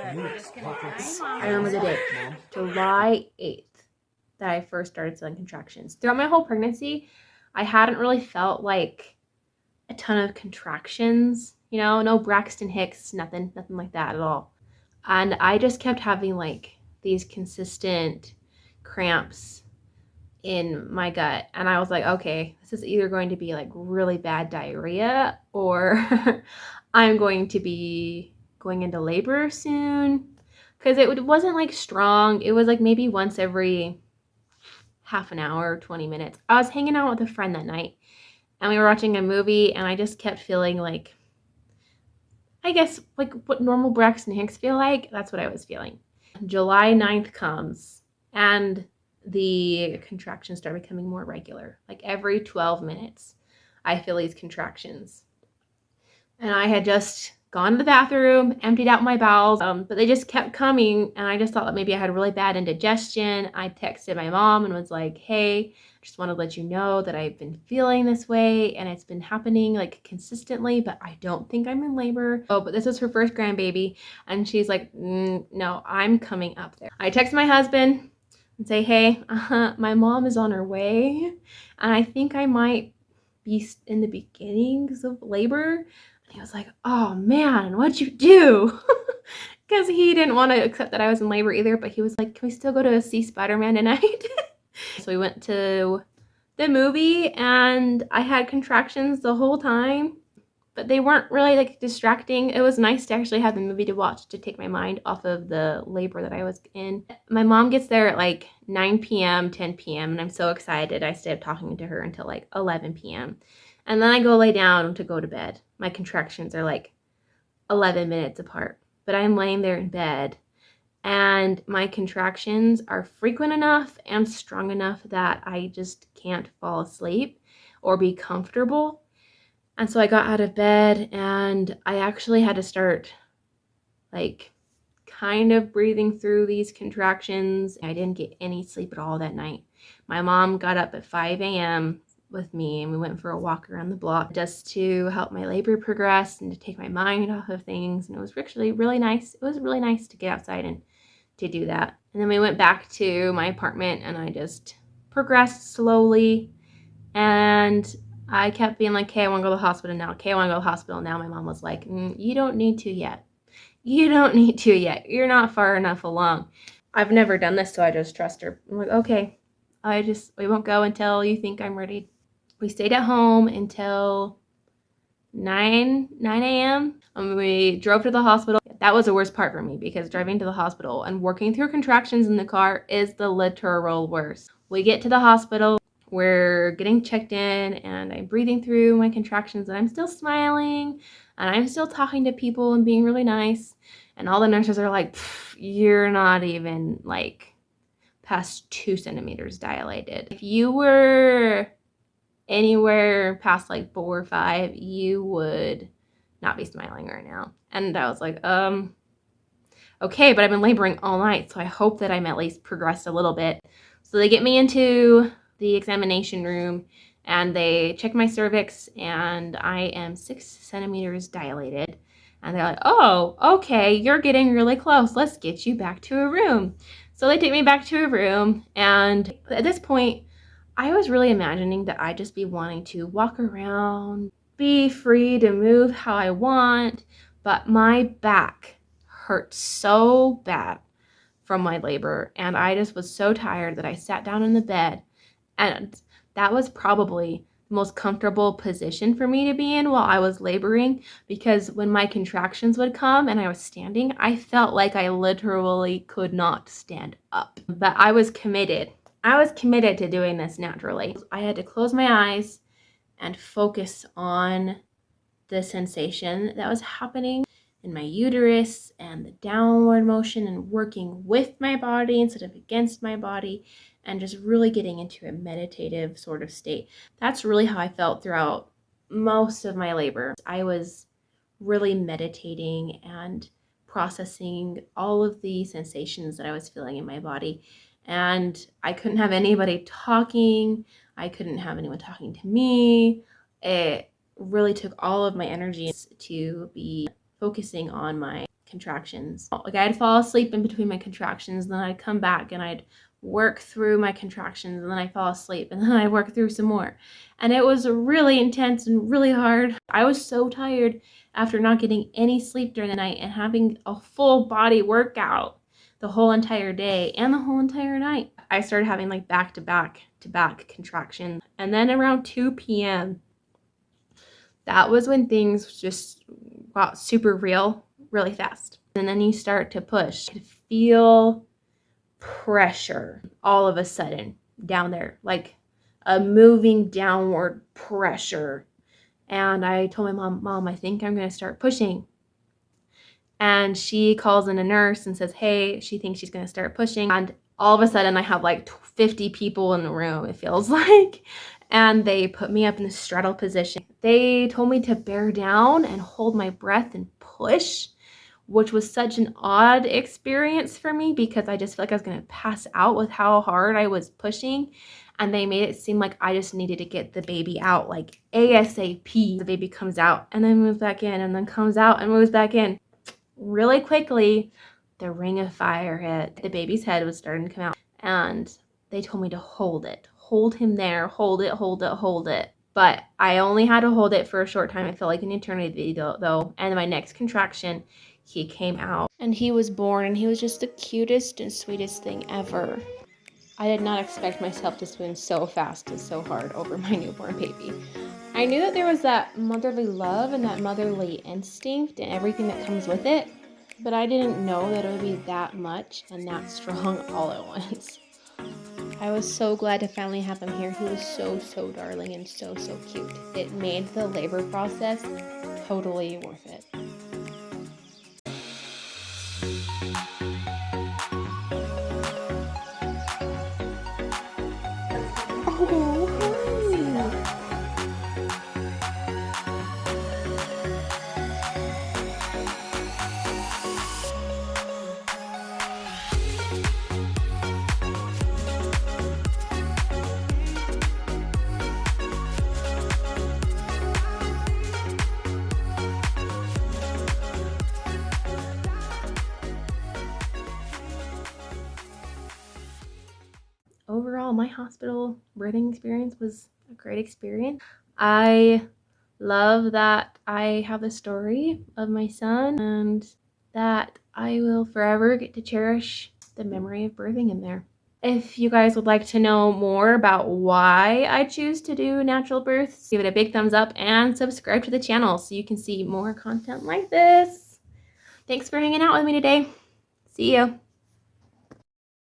I remember the date, July 8th, that I first started feeling contractions. Throughout my whole pregnancy, I hadn't really felt like a ton of contractions, you know, no Braxton Hicks, nothing like that at all. And I just kept having like these consistent cramps in my gut. And I was like, okay, this is either going to be like really bad diarrhea or I'm going to be going into labor soon. Because it wasn't like strong. It was like maybe once every half an hour, 20 minutes. I was hanging out with a friend that night and we were watching a movie and I just kept feeling like, I guess, like what normal Braxton Hicks feel like. That's what I was feeling. July 9th comes and the contractions start becoming more regular. Like every 12 minutes, I feel these contractions. And I had just gone to the bathroom, emptied out my bowels, but they just kept coming. And I just thought that maybe I had really bad indigestion. I texted my mom and was like, hey, just want to let you know that I've been feeling this way and it's been happening like consistently, but I don't think I'm in labor. Oh, but this was her first grandbaby. And she's like, no, I'm coming up there. I text my husband and say, hey, my mom is on her way. And I think I might be in the beginnings of labor. And he was like, oh man, what'd you do? Because he didn't want to accept that I was in labor either, but he was like, can we still go to see Spider-Man tonight? So we went to the movie and I had contractions the whole time, but they weren't really like distracting. It was nice to actually have the movie to watch to take my mind off of the labor that I was in. My mom gets there at like 9 p.m., 10 p.m., and I'm so excited. I stay up talking to her until like 11 p.m. And then I go lay down to go to bed. My contractions are like 11 minutes apart, but I'm laying there in bed and my contractions are frequent enough and strong enough that I just can't fall asleep or be comfortable. And so I got out of bed and I actually had to start like kind of breathing through these contractions. I didn't get any sleep at all that night. My mom got up at 5 a.m. with me and we went for a walk around the block just to help my labor progress and to take my mind off of things. And it was actually really nice. It was really nice to get outside and to do that. And then we went back to my apartment and I just progressed slowly. And I kept being like, okay, I want to go to the hospital now. Okay, I want to go to the hospital now. My mom was like, you don't need to yet. You don't need to yet. You're not far enough along. I've never done this, so I just trust her. I'm like, okay, we won't go until you think I'm ready. We stayed at home until 9 a.m. We drove to the hospital. That was the worst part for me because driving to the hospital and working through contractions in the car is the literal worst. We get to the hospital, we're getting checked in and I'm breathing through my contractions and I'm still smiling and I'm still talking to people and being really nice. And all the nurses are like, you're not even like past 2 centimeters dilated. If you were anywhere past like 4 or 5, you would not be smiling right now. And I was like, okay, but I've been laboring all night, so I hope that I'm at least progressed a little bit. So they get me into the examination room and they check my cervix and I am 6 centimeters dilated. And they're like, oh, okay, you're getting really close. Let's get you back to a room. So they take me back to a room. And at this point, I was really imagining that I'd just be wanting to walk around, be free to move how I want. But my back hurt so bad from my labor. And I just was so tired that I sat down in the bed. And that was probably the most comfortable position for me to be in while I was laboring, because when my contractions would come and I was standing, I felt like I literally could not stand up. But I was committed. I was committed to doing this naturally. I had to close my eyes and focus on the sensation that was happening in my uterus and the downward motion and working with my body instead of against my body and just really getting into a meditative sort of state. That's really how I felt throughout most of my labor. I was really meditating and processing all of the sensations that I was feeling in my body. And I couldn't have anybody talking. I couldn't have anyone talking to me. It really took all of my energy to be focusing on my contractions. Like I'd fall asleep in between my contractions, then I'd come back and I'd work through my contractions, and then I'd fall asleep, and then I'd work through some more. And it was really intense and really hard. I was so tired after not getting any sleep during the night and having a full body workout the whole entire day and the whole entire night. I started having like back to back contractions. And then around 2 p.m., that was when things just got super real really fast. And then you start to push. You feel pressure all of a sudden down there, like a moving downward pressure. And I told my mom, I think I'm going to start pushing. And she calls in a nurse and says, hey, she thinks she's going to start pushing. And all of a sudden I have like 50 people in the room, it feels like. And they put me up in the straddle position. They told me to bear down and hold my breath and push, which was such an odd experience for me because I just felt like I was going to pass out with how hard I was pushing. And they made it seem like I just needed to get the baby out like ASAP. The baby comes out and then moves back in and then comes out and moves back in. Really quickly, the ring of fire hit. The baby's head was starting to come out and they told me to hold it. Hold him there. Hold it, hold it, hold it. But I only had to hold it for a short time. It felt like an eternity though. And my next contraction, he came out and he was born and he was just the cutest and sweetest thing ever. I did not expect myself to swim so fast and so hard over my newborn baby. I knew that there was that motherly love and that motherly instinct and everything that comes with it, but I didn't know that it would be that much and that strong all at once. I was so glad to finally have him here. He was so, so darling and so, so cute. It made the labor process totally worth it. Oh, overall, my hospital birthing experience was a great experience. I love that I have the story of my son and that I will forever get to cherish the memory of birthing him there. If you guys would like to know more about why I choose to do natural births, give it a big thumbs up and subscribe to the channel so you can see more content like this. Thanks for hanging out with me today. See you.